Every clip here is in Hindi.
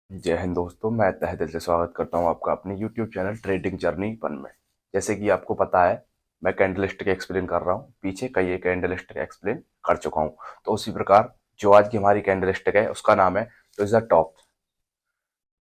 जय हिंद दोस्तों, मैं तहे दिल से स्वागत करता हूं आपका अपने YouTube चैनल ट्रेडिंग जर्नी 1 में। जैसे कि आपको पता है, मैं कैंडलस्टिक एक्सप्लेन कर रहा हूं। पीछे कई एक कैंडलस्टिक एक्सप्लेन कर चुका हूं। तो उसी प्रकार जो आज की हमारी कैंडलस्टिक है उसका नाम है ट्विज़र टॉप।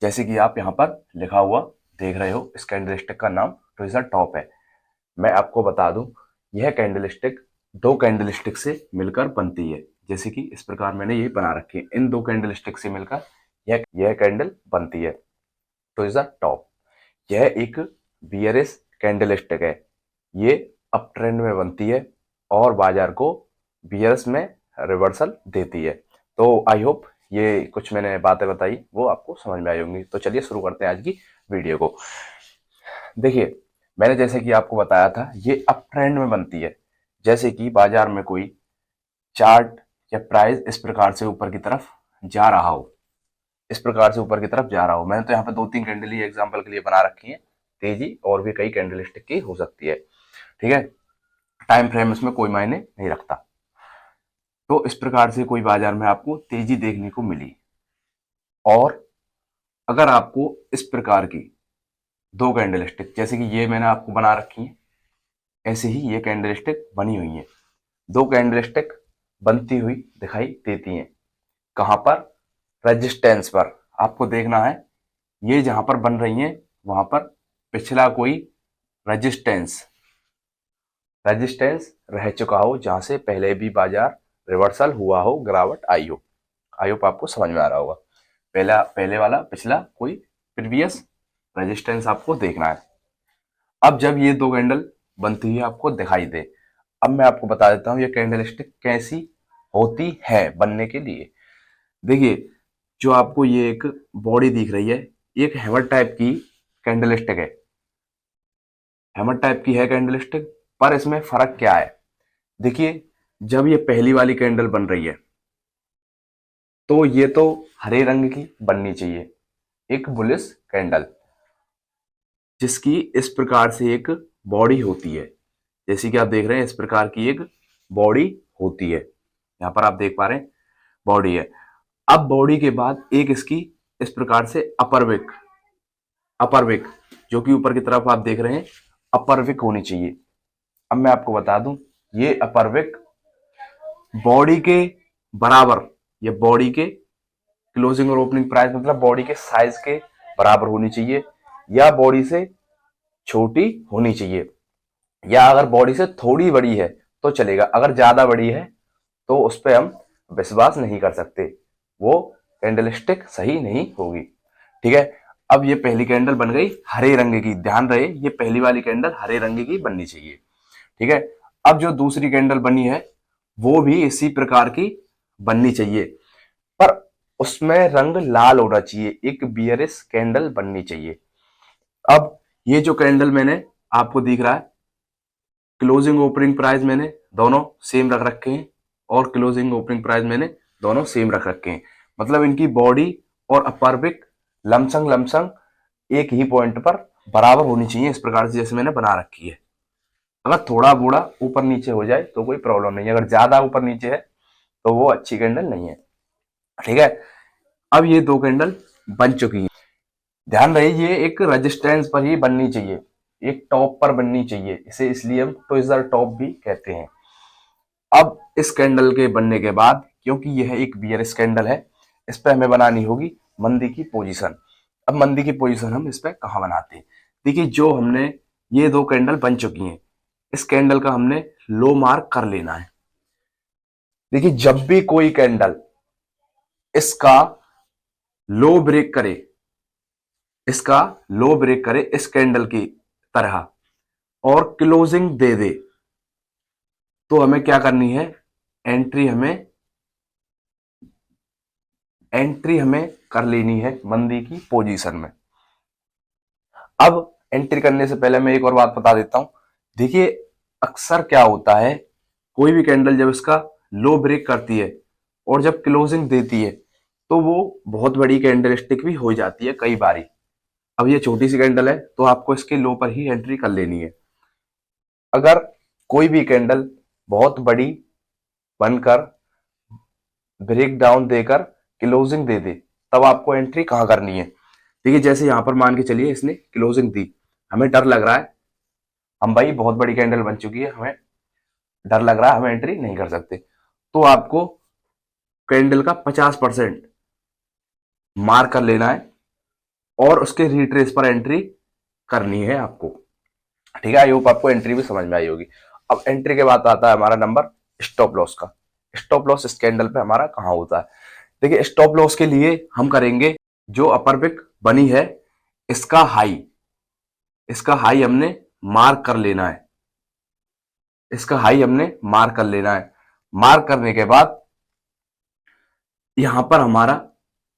जैसे कि आप यहाँ पर लिखा हुआ देख रहे हो, इस कैंडलस्टिक का नाम ट्विज़र टॉप है। मैं आपको बता दूं, यह कैंडलस्टिक दो कैंडलस्टिक से मिलकर बनती है। जैसे कि इस प्रकार मैंने ये बना रखी है, इन दो कैंडलस्टिक से मिलकर यह कैंडल बनती है ट्विज़र टॉप। यह एक बियरिश कैंडलस्टिक है। ये अप ट्रेंड में बनती है और बाजार को बियर्स में रिवर्सल देती है। तो आई होप ये कुछ मैंने बातें बताई वो आपको समझ में आई होंगी। तो चलिए शुरू करते हैं आज की वीडियो को। देखिए, मैंने जैसे कि आपको बताया था, ये अप ट्रेंड में बनती है। जैसे कि बाजार में कोई चार्ट या प्राइस इस प्रकार से ऊपर की तरफ जा रहा हो, इस प्रकार से ऊपर की तरफ जा रहा हो। मैंने तो यहाँ पे 2-3 कैंडल ही एग्जांपल के लिए बना रखी है। तेजी और भी कई कैंडलस्टिक की हो सकती है। ठीक है, टाइम फ्रेम इसमें कोई मायने नहीं रखता। तो इस प्रकार से कोई बाजार में आपको तेजी देखने को मिली, और अगर आपको इस प्रकार की दो कैंडलस्टिक, जैसे कि ये मैंने आपको बना रखी है, ऐसे ही ये कैंडलस्टिक बनी हुई है। दो कैंडलस्टिक बनती हुई दिखाई देती हैं। कहां पर? रेजिस्टेंस पर। आपको देखना है, ये जहां पर बन रही है वहां पर पिछला कोई रेजिस्टेंस रेजिस्टेंस रह चुका हो, जहां से पहले भी बाजार रिवर्सल हुआ हो, गिरावट आई हो। आई होप आपको समझ में आ रहा होगा। पहले वाला पिछला कोई प्रीवियस रेजिस्टेंस आपको देखना है। अब जब ये दो कैंडल बनती हुई आपको दिखाई दे, अब मैं आपको बता देता हूँ ये कैंडलस्टिक कैसी होती है बनने के लिए। देखिए, जो आपको ये एक बॉडी दिख रही है, एक हैमर टाइप की कैंडलस्टिक है। हैमर टाइप की है कैंडलस्टिक, पर इसमें फर्क क्या है? देखिए, जब ये पहली वाली कैंडल बन रही है तो ये तो हरे रंग की बननी चाहिए, एक बुलिश कैंडल, जिसकी इस प्रकार से एक बॉडी होती है। जैसे कि आप देख रहे हैं, इस प्रकार की एक बॉडी होती है। यहां पर आप देख पा रहे हैं, बॉडी है। अब बॉडी के बाद एक इसकी इस प्रकार से अपर विक जो कि ऊपर की तरफ आप देख रहे हैं, अपर विक होनी चाहिए। अब मैं आपको बता दूं, ये अपर विक बॉडी के बराबर या बॉडी के क्लोजिंग और ओपनिंग प्राइस, मतलब बॉडी के साइज के बराबर होनी चाहिए, या बॉडी से छोटी होनी चाहिए, या अगर बॉडी से थोड़ी बड़ी है तो चलेगा। अगर ज्यादा बड़ी है तो उस पर हम विश्वास नहीं कर सकते, वो कैंडलस्टिक सही नहीं होगी। ठीक है, अब ये पहली कैंडल बन गई हरे रंग की। ध्यान रहे, ये पहली वाली कैंडल हरे रंग की बननी चाहिए। ठीक है, अब जो दूसरी कैंडल बनी है वो भी इसी प्रकार की बननी चाहिए, पर उसमें रंग लाल होना चाहिए, एक बियरिश कैंडल बननी चाहिए। अब ये जो कैंडल मैंने आपको दिख रहा है, क्लोजिंग ओपनिंग प्राइस मैंने दोनों सेम रख रखे हैं, और क्लोजिंग ओपनिंग प्राइस मैंने दोनों सेम रख रखे हैं। मतलब इनकी बॉडी और अपर विक लमसंग एक ही पॉइंट पर बराबर होनी चाहिए, इस प्रकार से जैसे मैंने बना रखी है। अगर थोड़ा बूढ़ा ऊपर नीचे हो जाए तो कोई प्रॉब्लम नहीं है, अगर ज्यादा ऊपर नीचे है तो वो अच्छी कैंडल नहीं है। ठीक है, अब ये दो कैंडल बन चुकी है। ध्यान रहे, ये एक रेजिस्टेंस पर ही बननी चाहिए, एक टॉप पर बननी चाहिए। इसे इसलिए हम ट्विज़र टॉप भी कहते हैं। अब इस कैंडल के बनने के बाद, क्योंकि यह एक बियरिश कैंडल है, इस पर हमें बनानी होगी मंदी की पोजीशन। अब मंदी की पोजीशन हम इस पर कहाँ बनाते हैं? देखिए, जो हमने ये दो कैंडल बन चुकी हैं, इस कैंडल का हमने लो मार्क कर लेना है। देखिए, जब भी कोई कैंडल इसका लो ब्रेक करे, इसका लो ब्रेक करे इस कैंडल की तरह, और क्लोजिंग दे दे, तो हमें क्या करनी है? एंट्री हमें एंट्री हमें कर लेनी है मंदी की पोजीशन में। अब एंट्री करने से पहले मैं एक और बात बता देता हूं। देखिए, अक्सर क्या होता है, कोई भी कैंडल जब इसका लो ब्रेक करती है और जब क्लोजिंग देती है तो वो बहुत बड़ी कैंडलस्टिक भी हो जाती है कई बारी। अब ये छोटी सी कैंडल है तो आपको इसके लो पर ही एंट्री कर लेनी है। अगर कोई भी कैंडल बहुत बड़ी बनकर ब्रेक डाउन देकर क्लोजिंग दे दे तब आपको एंट्री कहाँ करनी है। देखिए जैसे यहाँ पर मान के चलिए इसने क्लोजिंग दी, हमें डर लग रहा है, हम भाई बहुत बड़ी कैंडल बन चुकी है, हमें डर लग रहा है, हम एंट्री नहीं कर सकते, तो आपको कैंडल का 50% मार्क कर लेना है और उसके रिट्रेस पर एंट्री करनी है आपको। ठीक है, आई होप आपको एंट्री भी समझ में आई होगी। अब एंट्री के बाद आता है हमारा नंबर स्टॉप लॉस का। स्टॉप लॉस इस कैंडल पे हमारा कहाँ होता है। देखिए स्टॉप लॉस के लिए हम करेंगे जो अपर विक बनी है इसका हाई, इसका हाई हमने मार्क कर लेना है, इसका हाई हमने मार्क कर लेना है। मार्क करने के बाद यहां पर हमारा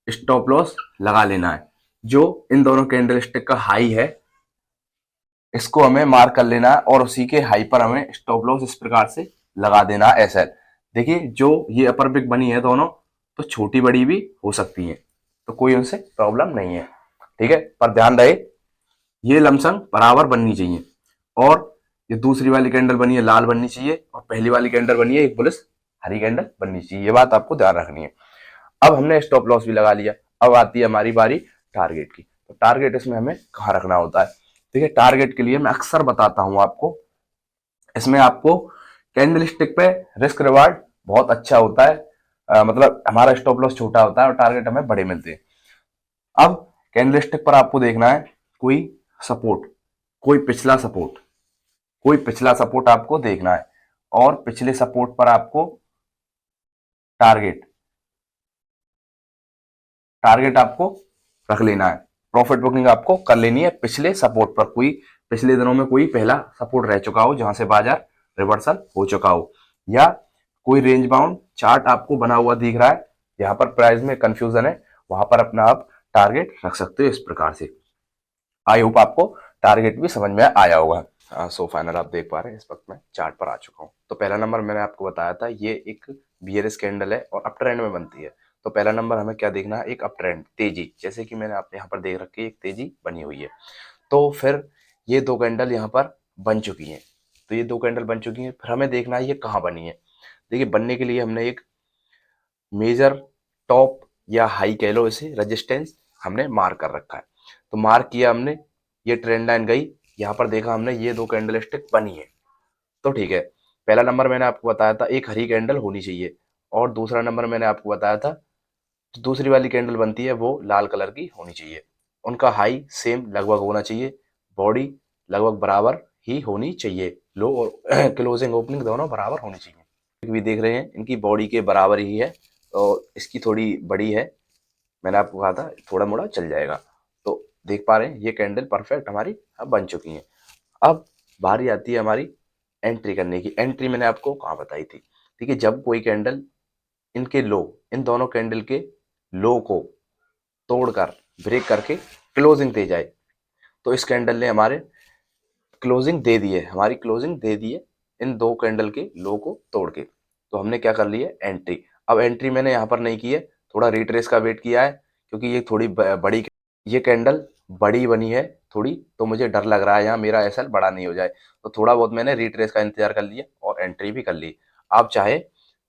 स्टॉप लॉस लगा लेना है। जो इन दोनों कैंडल स्टिक का हाई है इसको हमें मार्क कर लेना है और उसी के हाई पर हमें स्टॉप लॉस इस प्रकार से लगा देना है ऐसा। देखिए जो ये अपर विक बनी है दोनों तो छोटी बड़ी भी हो सकती है, तो कोई उनसे प्रॉब्लम नहीं है। ठीक है, पर ध्यान रहे ये लमसम बराबर बननी चाहिए और ये दूसरी वाली कैंडल बनी है लाल बननी चाहिए और पहली वाली कैंडल बनी है एक पुलिस हरी कैंडल बननी चाहिए, ये बात आपको ध्यान रखनी है। अब हमने स्टॉप लॉस भी लगा लिया, अब आती है हमारी बारी टारगेट की। तो टारगेट इसमें हमें कहाँ रखना होता है। देखिए टारगेट के लिए मैं अक्सर बताता हूं आपको, इसमें आपको कैंडल स्टिक पे रिस्क रिवार्ड बहुत अच्छा होता है, मतलब हमारा स्टॉप लॉस छोटा होता है और टारगेट हमें बड़े मिलते हैं। अब कैंडल स्टिक पर आपको देखना है कोई सपोर्ट, कोई पिछला सपोर्ट, कोई पिछला सपोर्ट आपको देखना है और पिछले सपोर्ट पर आपको टारगेट टारगेट आपको रख लेना है। प्रॉफिट बुकिंग आपको कर लेनी है पिछले सपोर्ट पर, कोई पिछले दिनों में कोई पहला सपोर्ट रह चुका हो जहां से बाजार रिवर्सल हो चुका हो, या कोई रेंज बाउंड चार्ट आपको बना हुआ दिख रहा है यहाँ पर प्राइस में कंफ्यूजन है, वहां पर अपना आप टारगेट रख सकते हो इस प्रकार से। आई होप आपको टारगेट भी समझ में आया होगा। सो फाइनल आप देख पा रहे हैं इस वक्त मैं चार्ट पर आ चुका हूँ। तो पहला नंबर मैंने आपको बताया था ये एक बियरिश कैंडल है और अप ट्रेंड में बनती है। तो पहला नंबर हमें क्या देखना है, एक अप ट्रेंड तेजी, जैसे कि मैंने आप यहाँ पर देख रखी है एक तेजी बनी हुई है। तो फिर ये दो कैंडल यहाँ पर बन चुकी हैं, तो ये दो कैंडल बन चुकी हैं, फिर हमें देखना है ये कहाँ बनी है। देखिए बनने के लिए हमने एक मेजर टॉप या हाई कह लो इसे रेजिस्टेंस हमने मार्क कर रखा है। तो मार्क किया हमने, ये ट्रेंड लाइन गई, यहाँ पर देखा हमने ये दो कैंडल स्टिक बनी है, तो ठीक है। पहला नंबर मैंने आपको बताया था एक हरी कैंडल होनी चाहिए और दूसरा नंबर मैंने आपको बताया था जो दूसरी वाली कैंडल बनती है वो लाल कलर की होनी चाहिए। उनका हाई सेम लगभग होना चाहिए, बॉडी लगभग बराबर ही होनी चाहिए, लो और क्लोजिंग ओपनिंग दोनों बराबर होनी चाहिए। भी देख रहे हैं इनकी बॉडी के बराबर ही है और इसकी थोड़ी बड़ी है, मैंने आपको कहा था थोड़ा मोड़ा चल जाएगा। तो देख पा रहे हैं ये कैंडल परफेक्ट हमारी अब बन चुकी है। अब बारी आती है हमारी एंट्री करने की। एंट्री मैंने आपको कहाँ बताई थी, ठीक है, जब कोई कैंडल इनके लो, इन दोनों कैंडल के लो को तोड़कर ब्रेक करके क्लोजिंग दे जाए, तो इस कैंडल ने हमारे क्लोजिंग दे दी है, हमारी क्लोजिंग दे दी है इन दो कैंडल के लो को तोड़ के। तो हमने क्या कर ली है एंट्री। अब एंट्री मैंने यहाँ पर नहीं की है, थोड़ा रिट्रेस का वेट किया है क्योंकि ये थोड़ी बड़ी, ये कैंडल बड़ी बनी है थोड़ी, तो मुझे डर लग रहा है यहाँ मेरा एसएल बड़ा नहीं हो जाए, तो थोड़ा बहुत मैंने रिट्रेस का इंतजार कर लिया और एंट्री भी कर ली। आप चाहे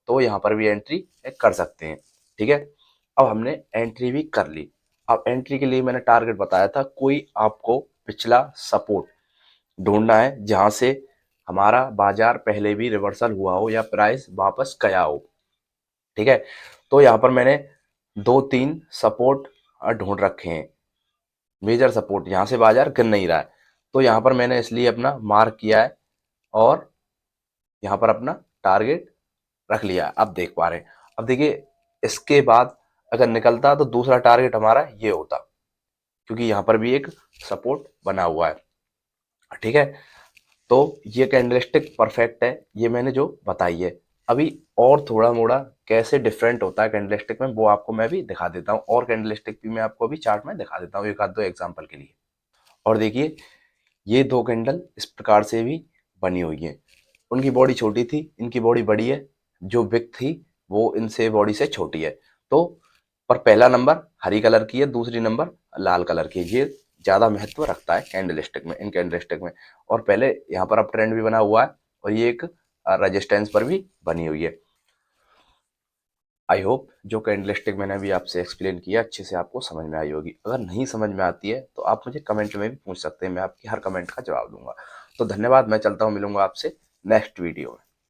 तो यहाँ पर भी एंट्री कर सकते हैं। ठीक है, अब हमने एंट्री भी कर ली। अब एंट्री के लिए मैंने टारगेट बताया था कोई आपको पिछला सपोर्ट ढूंढना है जहां से हमारा बाजार पहले भी रिवर्सल हुआ हो या प्राइस वापस गया हो। ठीक है, तो यहाँ पर मैंने दो तीन सपोर्ट ढूंढ रखे हैं, मेजर सपोर्ट यहाँ से बाजार गिर नहीं रहा है, तो यहाँ पर मैंने इसलिए अपना मार्क किया है और यहाँ पर अपना टारगेट रख लिया है। अब देख पा रहे हैं, अब देखिए इसके बाद अगर निकलता तो दूसरा टारगेट हमारा ये होता क्योंकि यहाँ पर भी एक सपोर्ट बना हुआ है। ठीक है, तो ये कैंडलस्टिक परफेक्ट है, ये मैंने जो बताई है। अभी और थोड़ा मोड़ा कैसे डिफरेंट होता है कैंडलस्टिक में वो आपको मैं भी दिखा देता हूँ, और कैंडलस्टिक भी मैं आपको अभी चार्ट में दिखा देता हूँ एक आध दो एग्जांपल के लिए। और देखिए ये दो कैंडल इस प्रकार से भी बनी हुई है, उनकी बॉडी छोटी थी, इनकी बॉडी बड़ी है, जो विक थी वो इनसे बॉडी से छोटी है। तो पर पहला नंबर हरी कलर की है, दूसरी नंबर लाल कलर की है, ये ज़्यादा महत्व रखता है कैंडलस्टिक में, इन कैंडलस्टिक में। और पहले यहाँ पर अप ट्रेंड भी बना हुआ है और ये एक रेजिस्टेंस पर भी बनी हुई है। आई होप जो कैंडलस्टिक मैंने अभी आपसे एक्सप्लेन किया अच्छे से आपको समझ में आई होगी। अगर नहीं समझ में आती है तो आप मुझे कमेंट में भी पूछ सकते हैं, मैं आपकी हर कमेंट का जवाब दूंगा। तो धन्यवाद, मैं चलता हूँ, मिलूंगा आपसे नेक्स्ट वीडियो में।